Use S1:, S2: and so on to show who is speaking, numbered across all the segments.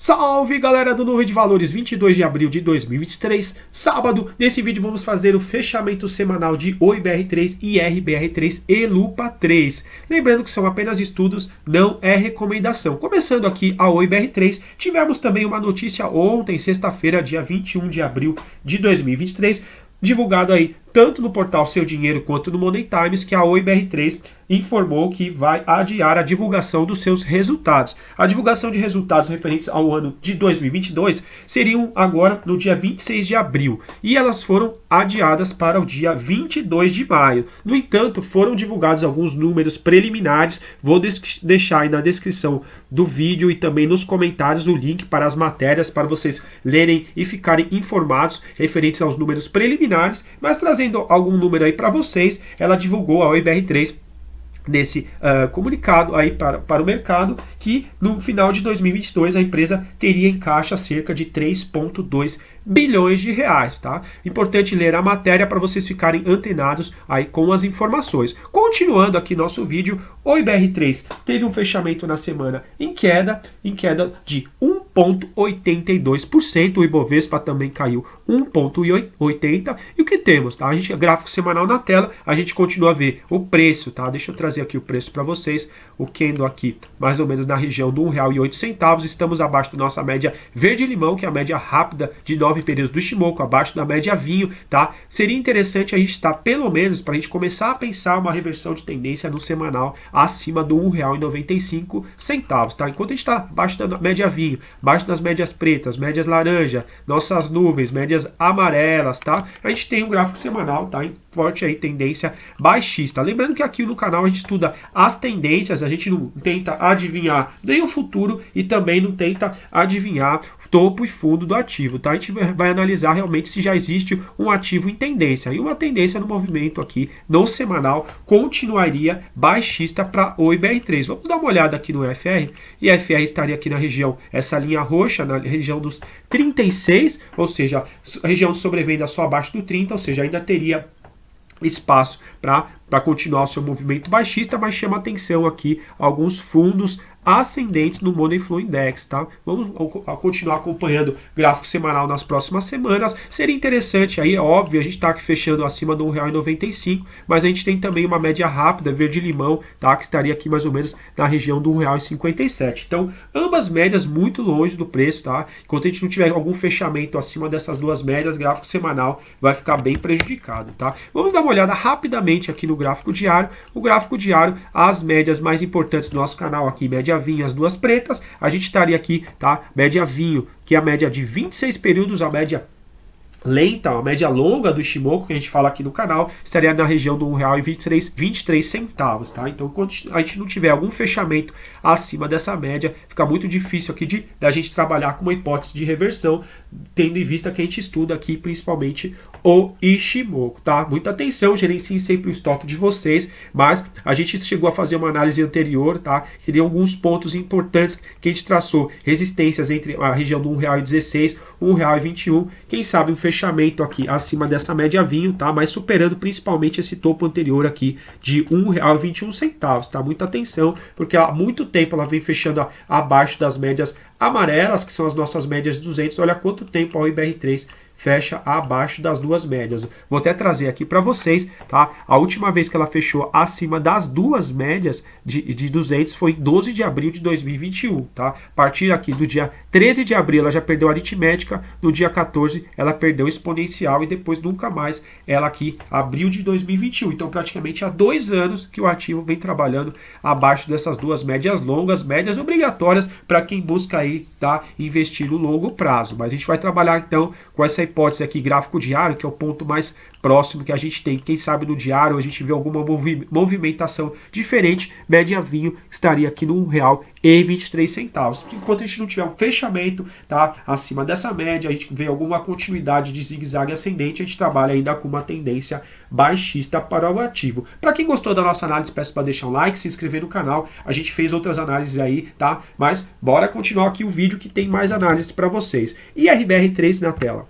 S1: Salve galera do Nuvem de Valores, 22 de abril de 2023, sábado. Nesse vídeo vamos fazer o fechamento semanal de OIBR3, IRBR3 e Lupa 3. Lembrando que são apenas estudos, não é recomendação. Começando aqui a OIBR3, tivemos também uma notícia ontem, sexta-feira, dia 21 de abril de 2023, divulgado aí tanto no portal Seu Dinheiro quanto no Money Times, que a OIBR3 informou que vai adiar a divulgação dos seus resultados. A divulgação de resultados referentes ao ano de 2022 seriam agora no dia 26 de abril e elas foram adiadas para o dia 22 de maio. No entanto, foram divulgados alguns números preliminares. Vou deixar aí na descrição do vídeo e também nos comentários o link para as matérias para vocês lerem e ficarem informados referentes aos números preliminares, mas trazendo algum número aí para vocês. Ela divulgou, a OIBR3, nesse comunicado aí para o mercado, que no final de 2022 a empresa teria em caixa cerca de 3,2 bilhões de reais, tá? Importante ler a matéria para vocês ficarem antenados aí com as informações. Continuando aqui nosso vídeo, o IBR3 teve um fechamento na semana em queda de 1,82%, o Ibovespa também caiu 1,80%, e o que temos, tá? A gente, gráfico semanal na tela, a gente continua a ver o preço, tá? Deixa eu trazer aqui o preço para vocês, o candle aqui mais ou menos na região do R$1,08, estamos abaixo da nossa média verde-limão, que é a média rápida de 9 períodos do Ichimoku, abaixo da média vinho, tá? Seria interessante a gente estar, pelo menos, para a gente começar a pensar uma reversão de tendência no semanal acima do R$1,95, tá? Enquanto a gente está abaixo da média vinho, abaixo das médias pretas, médias laranja, nossas nuvens, médias amarelas, tá? A gente tem um gráfico semanal, tá? Em forte aí tendência baixista. Lembrando que aqui no canal a gente estuda as tendências, a gente não tenta adivinhar nem o futuro e também não tenta adivinhar topo e fundo do ativo, tá? A gente vai analisar realmente se já existe um ativo em tendência. E uma tendência no movimento aqui no semanal continuaria baixista para o IBR3. Vamos dar uma olhada aqui no FR. E a FR estaria aqui na região, essa linha roxa, na região dos 36, ou seja, a região de sobrevenda só abaixo do 30, ou seja, ainda teria espaço para continuar o seu movimento baixista, mas chama atenção aqui alguns fundos ascendentes no Money Flow Index, tá? Vamos continuar acompanhando gráfico semanal nas próximas semanas. Seria interessante aí, é óbvio, a gente está aqui fechando acima do R$1,95, mas a gente tem também uma média rápida verde-limão, tá? Que estaria aqui mais ou menos na região do R$1,57. Então, ambas médias muito longe do preço, tá? Enquanto a gente não tiver algum fechamento acima dessas duas médias, gráfico semanal vai ficar bem prejudicado, tá? Vamos dar uma olhada rapidamente aqui no gráfico diário. O gráfico diário, as médias mais importantes do nosso canal aqui, média vinho, as duas pretas, a gente estaria aqui, tá? Média vinho, que é a média de 26 períodos, a média lenta, a média longa do Ichimoku, que a gente fala aqui no canal, estaria na região do R$1,23, tá? Então, quando a gente não tiver algum fechamento acima dessa média, fica muito difícil aqui da gente trabalhar com uma hipótese de reversão, tendo em vista que a gente estuda aqui principalmente o Ichimoku, tá? Muita atenção, gerenciem sempre o estoque de vocês, mas a gente chegou a fazer uma análise anterior, tá? Teria alguns pontos importantes que a gente traçou, resistências entre a região do R$1,16, R$1,21, quem sabe um fechamento aqui acima dessa média vinho, tá? Mas superando principalmente esse topo anterior aqui de R$1,21, tá? Muita atenção, porque há muito tempo ela vem fechando abaixo das médias amarelas, que são as nossas médias de 200. Olha quanto tempo a IBR3 fecha abaixo das duas médias. Vou até trazer aqui para vocês, tá? A última vez que ela fechou acima das duas médias de 200 foi em 12 de abril de 2021, tá? A partir aqui do dia 13 de abril ela já perdeu a aritmética, no dia 14 ela perdeu exponencial e depois nunca mais ela aqui, abril de 2021. Então praticamente há 2 anos que o ativo vem trabalhando abaixo dessas duas médias longas, médias obrigatórias para quem busca aí, tá? Investir no longo prazo. Mas a gente vai trabalhar então com essa hipótese aqui, gráfico diário, que é o ponto mais próximo que a gente tem. Quem sabe no diário a gente vê alguma movimentação diferente, média vinho estaria aqui no R$1,23. Enquanto a gente não tiver um fechamento, tá, acima dessa média, a gente vê alguma continuidade de zigue-zague ascendente, a gente trabalha ainda com uma tendência baixista para o ativo. Para quem gostou da nossa análise, peço para deixar um like, se inscrever no canal. A gente fez outras análises aí, tá? Mas bora continuar aqui o vídeo que tem mais análises para vocês. E RBR3 na tela.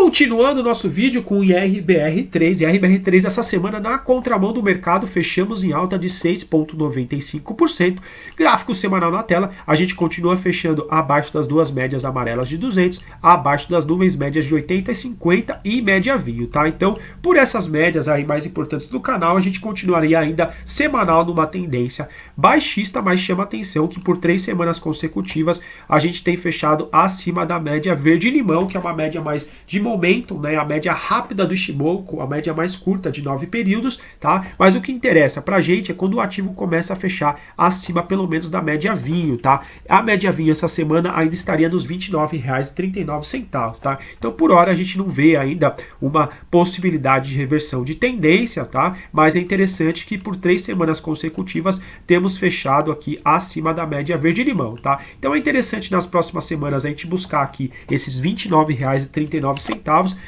S1: Continuando o nosso vídeo com o IRBR3. IRBR3 essa semana na contramão do mercado, fechamos em alta de 6,95%. Gráfico semanal na tela, a gente continua fechando abaixo das duas médias amarelas de 200, abaixo das nuvens médias de 80 e 50 e média vinho, tá? Então, por essas médias aí mais importantes do canal, a gente continuaria ainda semanal numa tendência baixista, mas chama atenção que por 3 semanas consecutivas a gente tem fechado acima da média verde-limão, que é uma média mais de momento, né, a média rápida do Ichimoku, a média mais curta de 9 períodos, tá? Mas o que interessa pra gente é quando o ativo começa a fechar acima pelo menos da média vinho, tá? A média vinho essa semana ainda estaria nos R$ 29,39, tá? Então por hora a gente não vê ainda uma possibilidade de reversão de tendência, tá? Mas é interessante que por 3 semanas consecutivas temos fechado aqui acima da média verde-limão, tá? Então é interessante nas próximas semanas a gente buscar aqui esses R$ 29,39.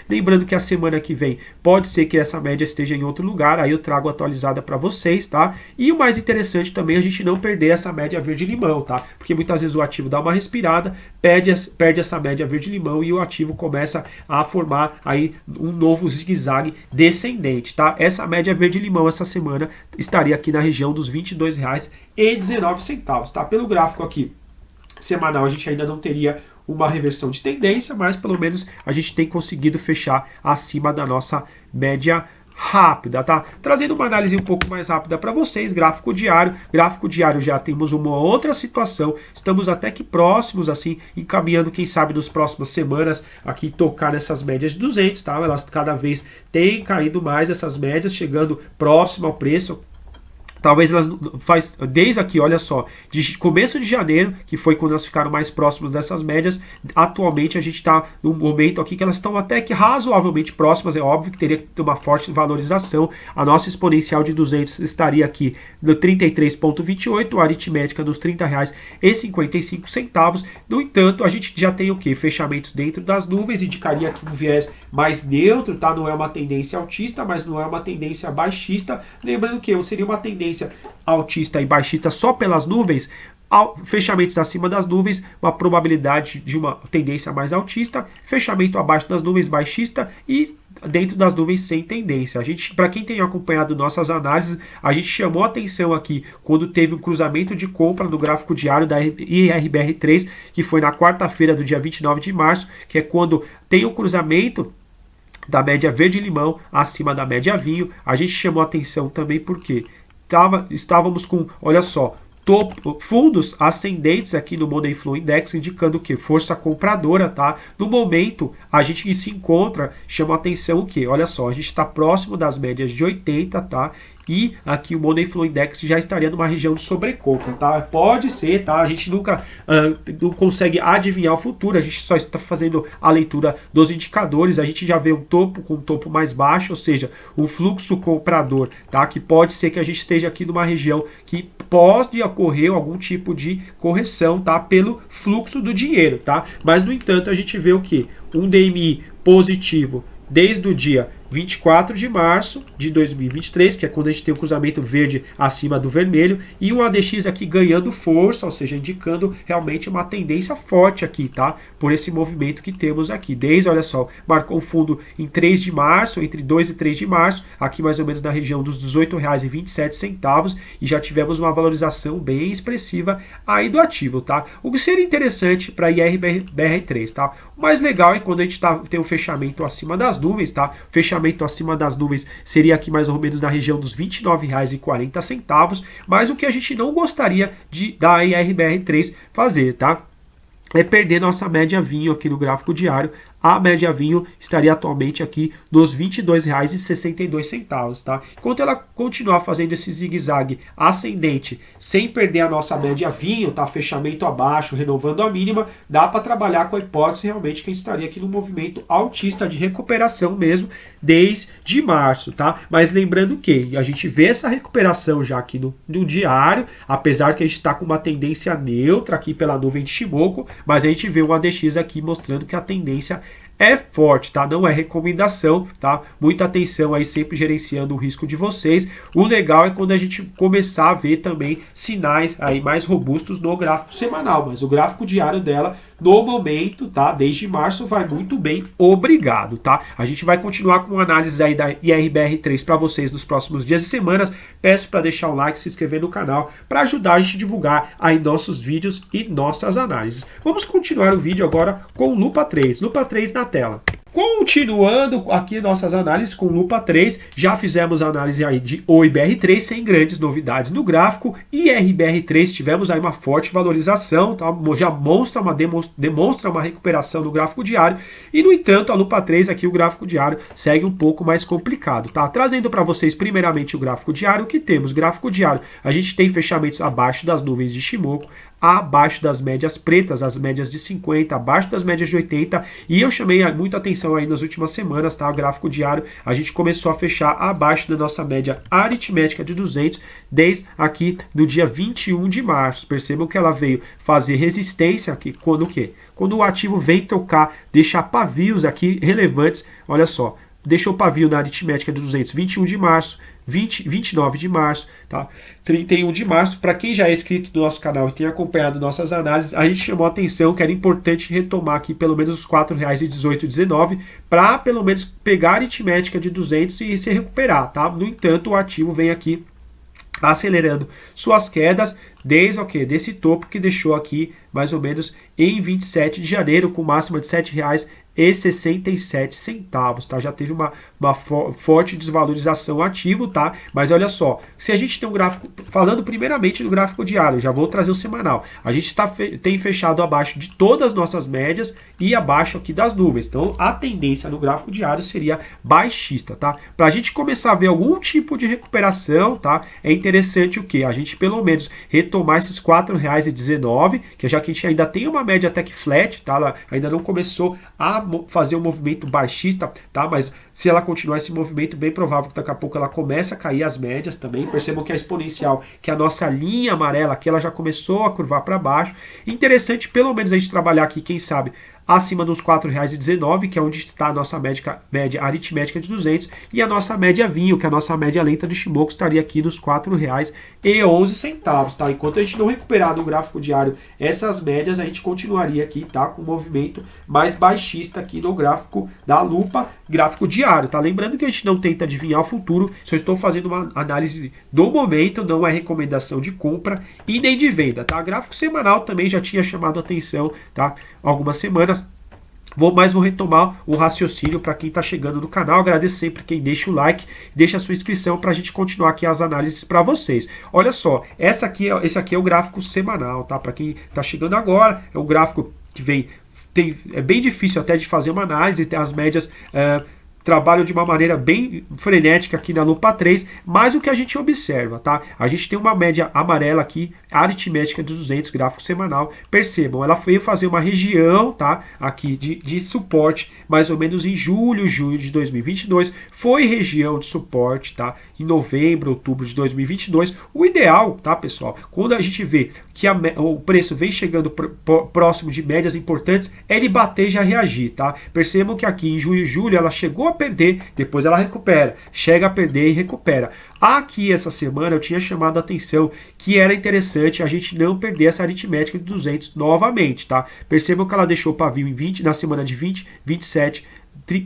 S1: Lembrando que a semana que vem pode ser que essa média esteja em outro lugar, aí eu trago atualizada para vocês, tá? E o mais interessante também é a gente não perder essa média verde-limão, tá? Porque muitas vezes o ativo dá uma respirada, perde essa média verde-limão e o ativo começa a formar aí um novo zigue-zague descendente, tá? Essa média verde-limão essa semana estaria aqui na região dos R$ 22,19, tá? Pelo gráfico aqui semanal a gente ainda não teria uma reversão de tendência, mas pelo menos a gente tem conseguido fechar acima da nossa média rápida, tá? Trazendo uma análise um pouco mais rápida para vocês, gráfico diário já temos uma outra situação, estamos até que próximos, assim, encaminhando, quem sabe, nas próximas semanas, aqui tocar nessas médias de 200, tá? Elas cada vez têm caído mais, essas médias, chegando próximo ao preço. Talvez elas faz desde aqui, olha só, de começo de janeiro, que foi quando elas ficaram mais próximas dessas médias, atualmente a gente está num momento aqui que elas estão até que razoavelmente próximas, é óbvio que teria que ter uma forte valorização, a nossa exponencial de 200 estaria aqui no 33,28, a aritmética nos R$ 30,55, no entanto, a gente já tem o que? Fechamentos dentro das nuvens, indicaria aqui um viés mais neutro, tá? Não é uma tendência altista, mas não é uma tendência baixista, lembrando que seria uma tendência altista e baixista só pelas nuvens, fechamentos acima das nuvens, uma probabilidade de uma tendência mais altista, fechamento abaixo das nuvens baixista e dentro das nuvens sem tendência. A gente, para quem tem acompanhado nossas análises, a gente chamou atenção aqui quando teve um cruzamento de compra no gráfico diário da IRBR3, que foi na quarta-feira do dia 29 de março, que é quando tem o cruzamento da média verde-limão acima da média vinho. A gente chamou atenção também porque estávamos com, olha só, fundos ascendentes aqui no Money Flow Index, indicando que força compradora, tá? No momento, a gente se encontra, chama atenção o que? Olha só, a gente está próximo das médias de 80, tá? E aqui o Money Flow Index já estaria numa região de sobrecompra, tá? Pode ser, tá? A gente nunca não consegue adivinhar o futuro, a gente só está fazendo a leitura dos indicadores, a gente já vê um topo com um topo mais baixo, ou seja, um fluxo comprador, tá? Que pode ser que a gente esteja aqui numa região que pode ocorrer algum tipo de correção, tá? Pelo fluxo do dinheiro, tá? Mas, no entanto, a gente vê o que? Um DMI positivo desde o dia 24 de março de 2023, que é quando a gente tem o cruzamento verde acima do vermelho, e um ADX aqui ganhando força, ou seja, indicando realmente uma tendência forte aqui, tá? Por esse movimento que temos aqui. Desde, olha só, marcou um fundo em 3 de março, entre 2 e 3 de março, aqui mais ou menos na região dos R$ 18,27, e já tivemos uma valorização bem expressiva aí do ativo, tá? O que seria interessante para IRBR3, tá? O mais legal é quando a gente tem um fechamento acima das nuvens, tá? Fechamento acima das nuvens seria aqui mais ou menos na região dos R$ 29,40, mas o que a gente não gostaria da IRBR3 fazer, tá? É perder nossa média vinho aqui no gráfico diário. A média vinho estaria atualmente aqui nos R$ 22,62, tá? Enquanto ela continuar fazendo esse zigue-zague ascendente, sem perder a nossa média vinho, tá? Fechamento abaixo, renovando a mínima, dá para trabalhar com a hipótese realmente que a gente estaria aqui no movimento altista de recuperação mesmo, desde março, tá? Mas lembrando que a gente vê essa recuperação já aqui no diário, apesar que a gente está com uma tendência neutra aqui pela nuvem de Ichimoku, mas a gente vê um ADX aqui mostrando que a tendência é forte, tá? Não é recomendação, tá? Muita atenção aí, sempre gerenciando o risco de vocês. O legal é quando a gente começar a ver também sinais aí mais robustos no gráfico semanal, mas o gráfico diário dela no momento, tá? Desde março vai muito bem, obrigado, tá? A gente vai continuar com análise aí da IRBR3 para vocês nos próximos dias e semanas. Peço para deixar o like, se inscrever no canal para ajudar a gente a divulgar aí nossos vídeos e nossas análises. Vamos continuar o vídeo agora com lupa 3. Lupa 3 na tela. Continuando aqui nossas análises com lupa 3, já fizemos a análise aí de OIBR3 sem grandes novidades no gráfico, e IRBR3 tivemos aí uma forte valorização, tá? Já demonstra uma recuperação no gráfico diário, e no entanto a lupa 3 aqui, o gráfico diário, segue um pouco mais complicado, tá? Trazendo para vocês primeiramente o gráfico diário, o que temos? Gráfico diário, a gente tem fechamentos abaixo das nuvens de Ichimoku, abaixo das médias pretas, as médias de 50, abaixo das médias de 80, e eu chamei muita atenção aí nas últimas semanas, tá? O gráfico diário, a gente começou a fechar abaixo da nossa média aritmética de 200, desde aqui do dia 21 de março. Percebam que ela veio fazer resistência aqui, quando o quê? Quando o ativo vem tocar, deixar pavios aqui relevantes, olha só, deixou pavio na aritmética de 200, 21 de março, 29 de março, tá? 31 de março. Para quem já é inscrito no nosso canal e tem acompanhado nossas análises, a gente chamou a atenção que era importante retomar aqui pelo menos os R$ 4,18,19 para pelo menos pegar a aritmética de 200 e se recuperar, tá? No entanto, o ativo vem aqui acelerando suas quedas desde o quê? Desse topo que deixou aqui mais ou menos em 27 de janeiro com máxima de R$ 7,67, tá? Já teve uma forte desvalorização ativo, tá? Mas olha só, se a gente tem um gráfico, falando primeiramente do gráfico diário, já vou trazer o semanal, a gente tem fechado abaixo de todas as nossas médias e abaixo aqui das nuvens, então a tendência no gráfico diário seria baixista, tá? Para a gente começar a ver algum tipo de recuperação, tá? É interessante o que? A gente pelo menos retomar esses R$ 4,19, que já que a gente ainda tem uma média até que flat, tá? Ela ainda não começou a fazer um movimento baixista, tá? Mas se ela continuar esse movimento, bem provável que daqui a pouco ela comece a cair as médias também. Percebam que a exponencial, que a nossa linha amarela aqui, ela já começou a curvar para baixo. Interessante pelo menos a gente trabalhar aqui, quem sabe, acima dos R$ 4,19, que é onde está a nossa média aritmética de 200, e a nossa média vinho, que é a nossa média lenta de Ichimoku, estaria aqui nos R$ 4,11, tá? Enquanto a gente não recuperar no gráfico diário essas médias, a gente continuaria aqui, tá? Com um movimento mais baixista aqui no gráfico da lupa, gráfico diário, tá? Lembrando que a gente não tenta adivinhar o futuro, só estou fazendo uma análise do momento, não é recomendação de compra e nem de venda, tá? Gráfico semanal também já tinha chamado a atenção, tá? Algumas semanas. Vou retomar o raciocínio para quem está chegando no canal. Agradeço sempre quem deixa o like, deixa a sua inscrição para a gente continuar aqui as análises para vocês. Olha só, esse aqui é o gráfico semanal, tá? Para quem está chegando agora, é um gráfico que vem, é bem difícil até de fazer uma análise, tem as médias trabalham de uma maneira bem frenética aqui na lupa 3, mas o que a gente observa, tá? A gente tem uma média amarela aqui, aritmética de 200, gráfico semanal. Percebam, ela veio fazer uma região, tá? Aqui de suporte, mais ou menos em junho de 2022. Foi região de suporte, tá? Em novembro, outubro de 2022. O ideal, tá, pessoal? Quando a gente vê que o preço vem chegando próximo de médias importantes, é ele bater e já reagir, tá? Percebam que aqui em junho e julho ela chegou a perder, depois ela recupera, chega a perder e recupera. Aqui essa semana eu tinha chamado a atenção que era interessante a gente não perder essa aritmética de 200 novamente, tá? Percebam que ela deixou pavio em 20, na semana de 20, 27,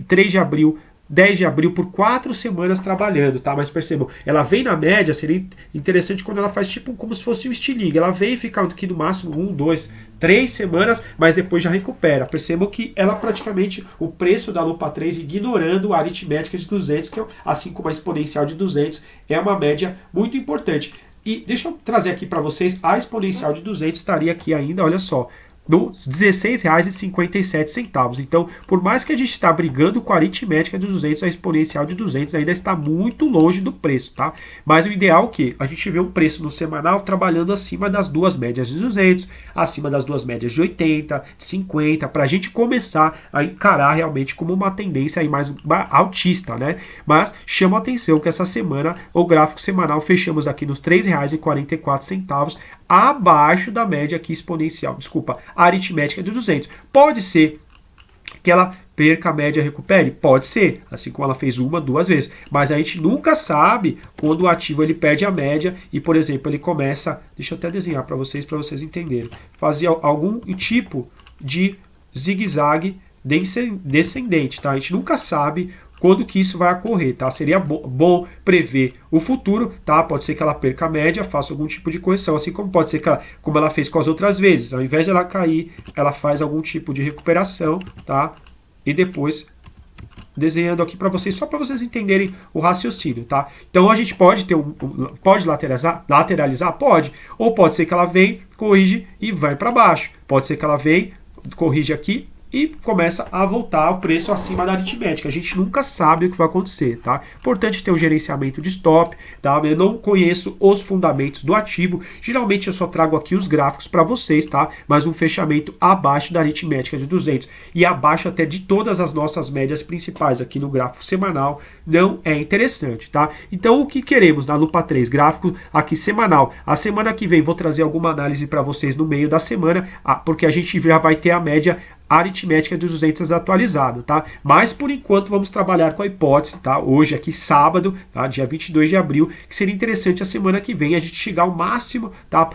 S1: 3 de abril, 10 de abril, por 4 semanas trabalhando, tá? Mas percebam, ela vem na média, seria interessante quando ela faz tipo como se fosse um estilingue. Ela vem e fica aqui no máximo 1, 2, 3 semanas, mas depois já recupera. Percebam que ela praticamente, o preço da lupa 3, ignorando a aritmética de 200, que é, assim como a exponencial de 200, é uma média muito importante. E deixa eu trazer aqui para vocês, a exponencial de 200 estaria aqui ainda, olha só, nos R$ 16,57. Então, por mais que a gente está brigando com a aritmética de 200, a exponencial de 200 ainda está muito longe do preço, tá? Mas o ideal é o quê? A gente vê um preço no semanal trabalhando acima das duas médias de 200, acima das duas médias de 80, de 50, para a gente começar a encarar realmente como uma tendência aí mais altista, né? Mas chama a atenção que essa semana, o gráfico semanal, fechamos aqui nos R$ 3,44, abaixo da média aqui exponencial, desculpa, aritmética de 200. Pode ser que ela perca a média e recupere? Pode ser, assim como ela fez uma, 2 vezes. Mas a gente nunca sabe quando o ativo ele perde a média e, por exemplo, ele começa, deixa eu até desenhar para vocês entenderem, fazer algum tipo de zigue-zague descendente, tá? A gente nunca sabe quando que isso vai ocorrer, tá? Seria bom prever o futuro, tá? Pode ser que ela perca a média, faça algum tipo de correção, assim como pode ser que ela, como ela fez com as outras vezes, ao invés de ela cair, ela faz algum tipo de recuperação, tá? E depois desenhando aqui para vocês, só para vocês entenderem o raciocínio, tá? Então a gente pode ter pode lateralizar, pode, ou pode ser que ela vem, corrige e vai para baixo. Pode ser que ela vem, corrige aqui e começa a voltar o preço acima da aritmética. A gente nunca sabe o que vai acontecer, tá? Importante ter o gerenciamento de stop, tá? Eu não conheço os fundamentos do ativo. Geralmente eu só trago aqui os gráficos para vocês, tá? Mas um fechamento abaixo da aritmética de 200 e abaixo até de todas as nossas médias principais aqui no gráfico semanal não é interessante, tá? Então o que queremos na lupa 3, gráfico aqui semanal. A semana que vem vou trazer alguma análise para vocês no meio da semana, porque a gente já vai ter a média aritmética de 200 atualizada, tá? Mas por enquanto vamos trabalhar com a hipótese, tá? Hoje aqui sábado, tá? Dia 22 de abril, que seria interessante a semana que vem a gente chegar ao máximo, tá?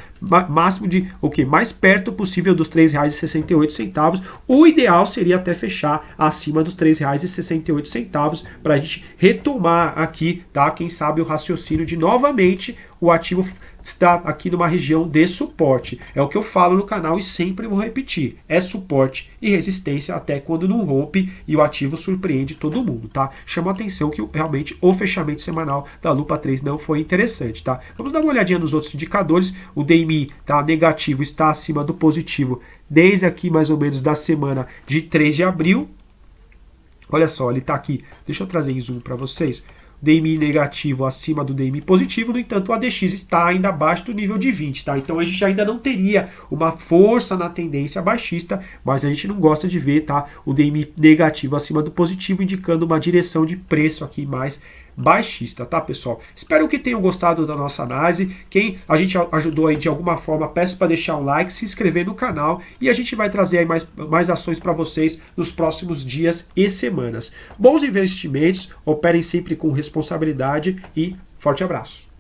S1: Máximo de o que mais perto possível dos R$ 3,68. O ideal seria até fechar acima dos R$ 3,68 para a gente retomar aqui, tá? Quem sabe o raciocínio de novamente o ativo está aqui numa região de suporte. É o que eu falo no canal e sempre vou repetir. É suporte e resistência até quando não rompe e o ativo surpreende todo mundo, tá? Chama a atenção que realmente o fechamento semanal da lupa 3 não foi interessante, tá? Vamos dar uma olhadinha nos outros indicadores. O DMI tá negativo, está acima do positivo desde aqui mais ou menos da semana de 3 de abril. Olha só, ele está aqui. Deixa eu trazer em zoom para vocês. DMI negativo acima do DMI positivo, no entanto o ADX está ainda abaixo do nível de 20, tá? Então a gente ainda não teria uma força na tendência baixista, mas a gente não gosta de ver, tá? O DMI negativo acima do positivo, indicando uma direção de preço aqui mais baixista, tá, pessoal? Espero que tenham gostado da nossa análise. Quem a gente ajudou aí de alguma forma, peço para deixar um like, se inscrever no canal e a gente vai trazer aí mais ações para vocês nos próximos dias e semanas. Bons investimentos, operem sempre com responsabilidade e forte abraço.